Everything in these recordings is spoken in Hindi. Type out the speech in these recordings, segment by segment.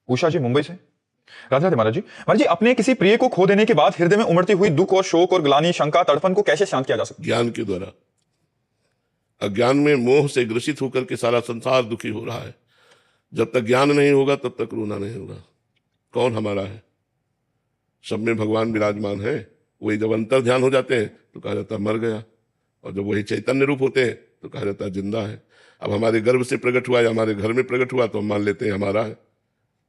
उषा जी मुंबई से। राधे राधे महाराज जी। महाराज जी, अपने किसी प्रिय को खो देने के बाद हृदय में उमड़ती हुई दुख और शोक और ग्लानि, शंका, तड़पन को कैसे शांत किया जा सकता है? ज्ञान के द्वारा। अज्ञान में मोह से ग्रसित होकर के सारा संसार दुखी हो रहा है। जब तक ज्ञान नहीं होगा तब तक रोना नहीं होगा। कौन हमारा है? सब में भगवान विराजमान है। वही जब अंतर ध्यान हो जाते हैं तो कहा जाता है मर गया, और जब वही चैतन्य रूप होते हैं तो कहा जाता है जिंदा है। अब हमारे गर्भ से प्रकट हुआ या हमारे घर में प्रकट हुआ तो हम मान लेते हैं हमारा है।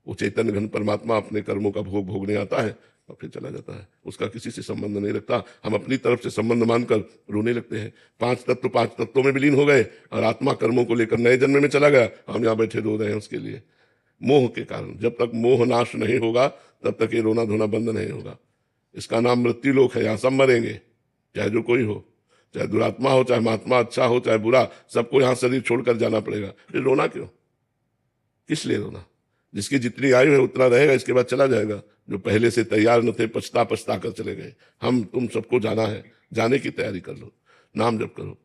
वो चैतन्य घन परमात्मा अपने कर्मों का भोग भोगने आता है और फिर चला जाता है। उसका किसी से संबंध नहीं रखता। हम अपनी तरफ से संबंध मानकर रोने लगते हैं। पांच तत्वों में विलीन हो गए और आत्मा कर्मों को लेकर नए जन्म में चला गया। हम यहाँ बैठे रो रहे हैं उसके लिए, मोह के कारण। जब तक मोह नाश नहीं होगा तब तक ये रोना धोना बंद नहीं होगा। इसका नाम मृत्यु लोक है। यहाँ सब मरेंगे, चाहे जो कोई हो, चाहे दुरात्मा हो, चाहे महात्मा अच्छा हो, चाहे बुरा, सबको यहाँ शरीर छोड़कर जाना पड़ेगा। फिर रोना क्यों? किस लिए रोना? जिसकी जितनी आयु है उतना रहेगा, इसके बाद चला जाएगा। जो पहले से तैयार न थे पछता पछता कर चले गए। हम तुम सबको जाना है, जाने की तैयारी कर लो, नाम जप करो,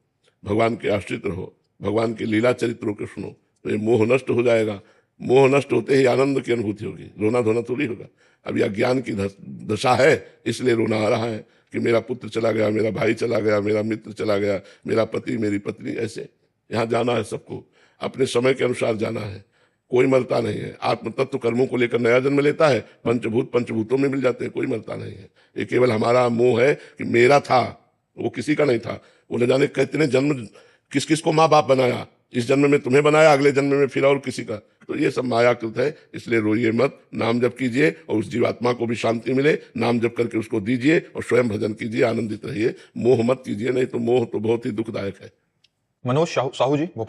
भगवान के आश्रित रहो, भगवान के लीला चरित्रों को सुनो, तो ये मोह नष्ट हो जाएगा। मोह नष्ट होते ही आनंद की अनुभूति होगी, रोना धोना थोड़ी होगा। अब यह ज्ञान की दशा है, इसलिए रोना आ रहा है कि मेरा पुत्र चला गया, मेरा भाई चला गया, मेरा मित्र चला गया, मेरा पति, मेरी पत्नी। ऐसे यहाँ जाना है सबको, अपने समय के अनुसार जाना है। कोई मरता नहीं है। आत्म तत्व कर्मों को लेकर नया जन्म लेता है, पंचभूत पंचभूतों में मिल जाते हैं, कोई मरता नहीं है। ये केवल हमारा मोह है कि मेरा था, वो किसी का नहीं था। वो न जाने कितने जन्म किस किस को माँ बाप बनाया, इस जन्म में तुम्हें बनाया, अगले जन्म में फिर और किसी का। तो ये सब मायाकृत है, इसलिए रोइए मत, नाम जप कीजिए और उस जीवात्मा को भी शांति मिले। नाम जप करके उसको दीजिए और स्वयं भजन कीजिए, आनंदित रहिए। मोह मत कीजिए, नहीं तो मोह तो बहुत ही दुखदायक है। मनोज साहू जी।